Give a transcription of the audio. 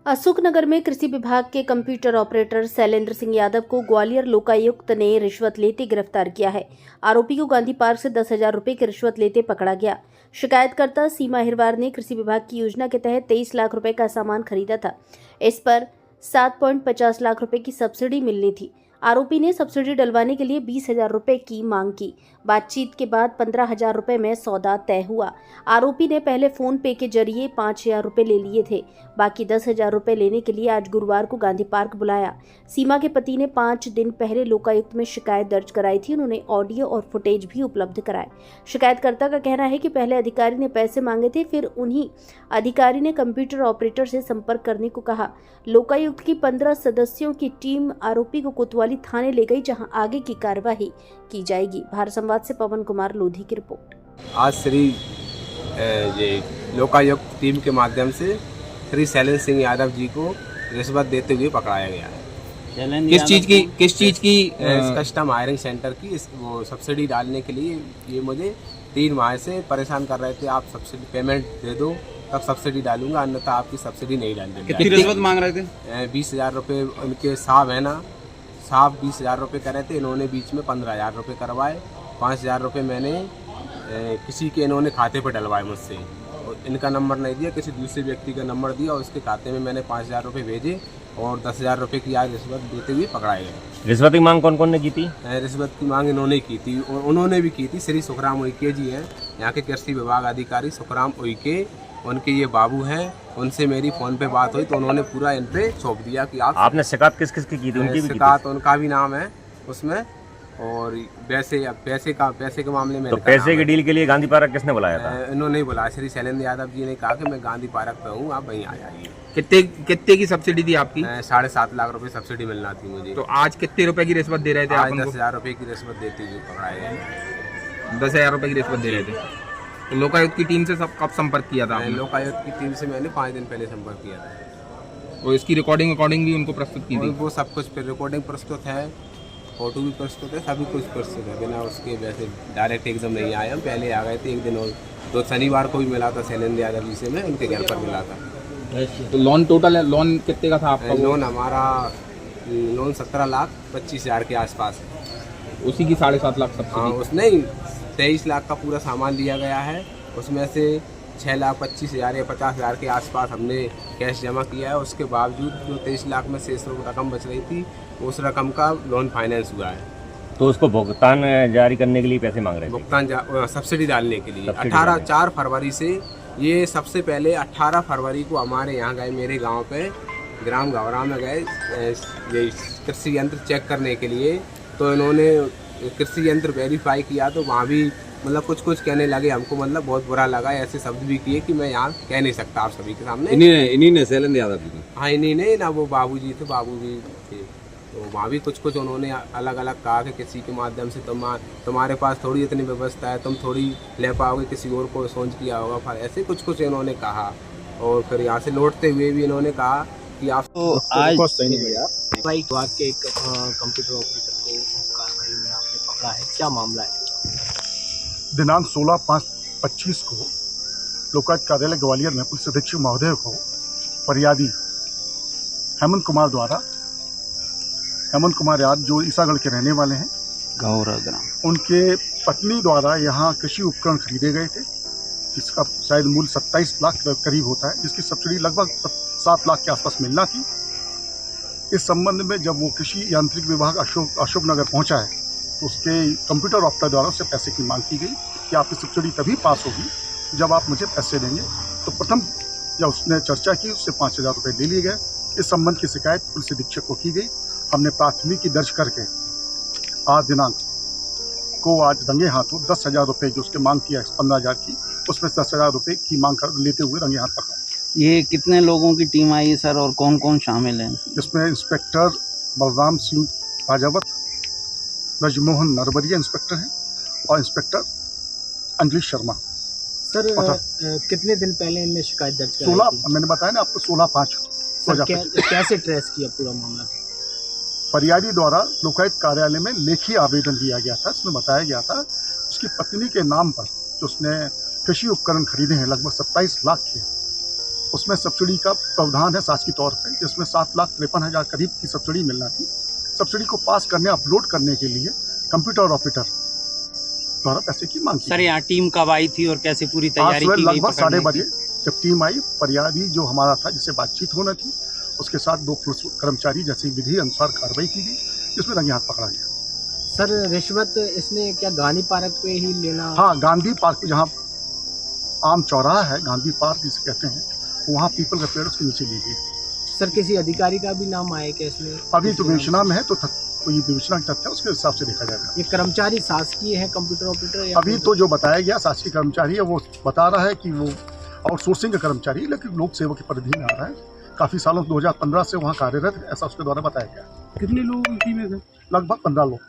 अशोकनगर में कृषि विभाग के कंप्यूटर ऑपरेटर शैलेंद्र सिंह यादव को ग्वालियर लोकायुक्त ने रिश्वत लेते गिरफ्तार किया है। आरोपी को गांधी पार्क से 10,000 रुपए की रिश्वत लेते पकड़ा गया। शिकायतकर्ता सीमा अहिरवार ने कृषि विभाग की योजना के तहत 23 लाख रुपए का सामान खरीदा था। इस पर 7.50 लाख रुपए की सब्सिडी मिलनी थी। आरोपी ने सब्सिडी डलवाने के लिए 20,000 रुपए की मांग की। बातचीत के बाद 15,000 रुपए में सौदा तय हुआ। आरोपी ने पहले फोन पे के जरिए 5,000 रुपए ले लिए थे। बाकी 10,000 रुपए लेने के लिए आज गुरुवार को गांधी पार्क बुलाया। सीमा के पति ने 5 दिन पहले लोकायुक्त में शिकायत दर्ज कराई थी। उन्होंने ऑडियो और फुटेज भी उपलब्ध कराए। शिकायतकर्ता का कहना है कि पहले अधिकारी ने पैसे मांगे थे, फिर उन्हीं अधिकारी ने कंप्यूटर ऑपरेटर से संपर्क करने को कहा। लोकायुक्त की 15 सदस्यों की टीम आरोपी को कोतवाली थाने ले गई, जहां आगे की कार्यवाही की जाएगी। भारत संवाद से पवन कुमार लोधी की रिपोर्ट। आज श्री लोकायुक्त टीम के माध्यम से श्री शैलेंद्र सिंह यादव जी को रिश्वत देते हुए पकड़ाया गया है। किस चीज की कस्टम हायरिंग सेंटर की वो सब्सिडी डालने के लिए ये मुझे 3 माह से परेशान कर रहे थे। आप सब्सिडी पेमेंट दे दो तब सब्सिडी डालूंगा, अन्यथा आपकी सब्सिडी नहीं डालूंगा। कितनी रिश्वत मांग रहे थे? 20,000 रुपये उनके साहब है ना, साहब 20,000 रुपये कर रहे थे। इन्होंने बीच में 15,000 रुपये करवाए। 5,000 रुपये मैंने किसी के इन्होंने खाते पर डलवाए मुझसे। इनका नंबर नहीं दिया, किसी दूसरे व्यक्ति का नंबर दिया और उसके खाते में मैंने 5,000 रुपये भेजे और 10,000 रुपये की आज रिश्वत देते हुए पकड़ाए गए। रिश्वत की मांग कौन कौन ने की थी? रिश्वत की मांग इन्होंने की थी, उन्होंने भी की थी। श्री सुखराम उइके जी हैं, यहाँ के कृषि विभाग अधिकारी सुखराम उइके, उनके ये बाबू हैं। उनसे मेरी फ़ोन पे बात हुई तो उन्होंने पूरा इन पे सौंप दिया कि आपने शिकायत किस किस की थी? उनकी भी शिकायत उनका भी नाम है उसमें, और पैसे के मामले में तो पैसे की डील के लिए गांधी पार्क किसने बुलाया था? इन्होंने ही बुलाया। श्री शैलेंद्र यादव जी ने कहा कि मैं गांधी पार्क पे हूँ, आप वहीं आ जाइए। कितने की सब्सिडी थी आपकी? 7.5 लाख रुपए सब्सिडी मिलना थी मुझे। तो आज कितने रुपए की रिश्वत दे रहे थे? आज 10,000 रुपए की रिश्वत देते हुए पकड़ाए गए। 10,000 रुपए की रिश्वत दे रहे थे। तो लोकायुक्त की टीम से कब संपर्क किया था? लोकायुक्त की टीम से मैंने 5 दिन पहले संपर्क किया था। और इसकी रिकॉर्डिंग भी उनको प्रस्तुत की थी? वो सब कुछ रिकॉर्डिंग प्रस्तुत है, फोटो भी प्रस्तुत है, सभी कुछ प्रस्तुत है। बिना उसके वैसे डायरेक्ट एकदम नहीं आए, हम पहले आ गए थे एक दिन। और तो शनिवार को भी मिला था शैलेंद्र यादव जी से, मैं उनके घर पर मिला था। तो लोन टोटल है, लोन कितने का था आपका? लोन हमारा 17,25,000 के आसपास है। उसी की 7.5 लाख सब्सिडी? हाँ, उसने 23 लाख का पूरा सामान दिया गया है। उसमें से 6,25,000 या 50,000 के आसपास हमने कैश जमा किया है। उसके बावजूद जो 23 लाख में शेष रकम बच रही थी, उस रकम का लोन फाइनेंस हुआ है। तो उसको भुगतान जारी करने के लिए पैसे मांग रहे थे? भुगतान सब्सिडी डालने के लिए 4 फरवरी से। ये सबसे पहले 18 फरवरी को हमारे यहाँ गए, मेरे गाँव पे ग्राम गौरा में गए ये कृषि यंत्र चेक करने के लिए। तो इन्होंने कृषि यंत्र वेरीफाई किया तो वहाँ भी मतलब कुछ कहने लगे हमको, मतलब बहुत बुरा लगा। ऐसे शब्द भी किए कि मैं यहाँ कह नहीं सकता आप सभी के सामने। इन्हीं ने शैलेंद्र यादव जी? हाँ, इन्हीं ने ना, वो बाबू जी थे, बाबू जी थे। तो वहाँ भी कुछ उन्होंने अलग अलग कहा कि किसी के माध्यम से तुम्हारे पास थोड़ी इतनी व्यवस्था है, तुम थोड़ी ले पाओगे, किसी और को सोच किया होगा। फिर ऐसे कुछ इन्होंने कहा। और फिर यहाँ से लौटते हुए भी इन्होंने कहा कि आप तो आज विभाग के एक कंप्यूटर ऑपरेटर को कार्रवाई में आपने पकड़ा है, क्या मामला है? दिनांक 16/5/25 को लोकायुक्त कार्यालय ग्वालियर में पुलिस अधीक्षक महोदय को फरियादी हेमंत कुमार द्वारा, हेमंत कुमार याद जो ईसागढ़ के रहने वाले हैं, गौरा ग्राम, उनके पत्नी द्वारा यहाँ कृषि उपकरण खरीदे गए थे, जिसका शायद मूल्य 27 लाख के करीब होता है, जिसकी सब्सिडी लगभग 7 लाख के आसपास मिलना थी। इस संबंध में जब वो कृषि यांत्रिक विभाग अशोकनगर पहुँचा है तो उसके कंप्यूटर ऑपरेटर द्वारा उससे पैसे की मांग की गई कि आपकी सब्सिडी तभी पास होगी जब आप मुझे पैसे देंगे। तो प्रथम जब उसने चर्चा की, उससे 5,000 रुपये ले लिए गए। इस संबंध की शिकायत पुलिस अधीक्षक को की गई। हमने प्राथमिकी दर्ज करके आज दिनांक को आज रंगे हाथों 10,000 रुपये जो उसके मांग किया 15,000 की, उसमें 10,000 रुपये की मांग कर लेते हुए रंगे हाथ पकड़ा। ये कितने लोगों की टीम आई है सर, और कौन कौन शामिल है? इसमें इंस्पेक्टर बलराम सिंह राजावत, ब्रजमोहन नरवरिया इंस्पेक्टर हैं, और इंस्पेक्टर अंजलि शर्मा। सर कितने दिन पहले इनने शिकायत दर्ज की? 16, मैंने बताया ना आपको, 16/5। कैसे ट्रेस किया पूरा मामला? फरियादी द्वारा लोकायुक्त कार्यालय में लेखी आवेदन दिया गया था। इसमें बताया गया था उसकी पत्नी के नाम पर जो उसने कृषि उपकरण खरीदे हैं लगभग 27 लाख के, उसमें सब्सिडी का प्रावधान है शासकीय तौर पे, जिसमें 7,53,000 करीब की सब्सिडी मिलना थी। सब्सिडी को पास करने, अपलोड करने के लिए कंप्यूटर ऑपरेटर द्वारा पैसे की मांग की। सर यहाँ टीम कब आई थी और कैसे पूरी आज तैयारी सुबह की गई लगभग पकड़ने 8:30 की? बजे जब टीम आई, फरियादी जो हमारा था जिससे बातचीत होना थी, उसके साथ 2 पुलिस कर्मचारी जैसे विधि अनुसार कार्रवाई की गई, जिसमें रंगे हाथ पकड़ा गया। सर रिश्वत इसने क्या गांधी पार्क पे ही लेना? हाँ, गांधी पार्क पे, जहाँ आम चौराहा है, गांधी पार्क जिसे कहते हैं, वहाँ पीपल का पेड़ उसके नीचे ली गई। सर किसी अधिकारी का भी नाम आया क्या इसमें? अभी तो विवेचना में है, तो ये विवेचना के तथ्य है, उसके हिसाब से देखा जाएगा। ये कर्मचारी शासकीय है कंप्यूटर ऑपरेटर या अभी तो जो बताया गया शासकीय कर्मचारी है, वो बता रहा है कि वो आउटसोर्सिंग का कर्मचारी है, लेकिन लोक सेवा की परिधि में आ रहा है। काफ़ी सालों 2015 से वहाँ कार्यरत है, ऐसा उसके द्वारा बताया गया। कितने लोग टीम में थे? लगभग 15 लोग।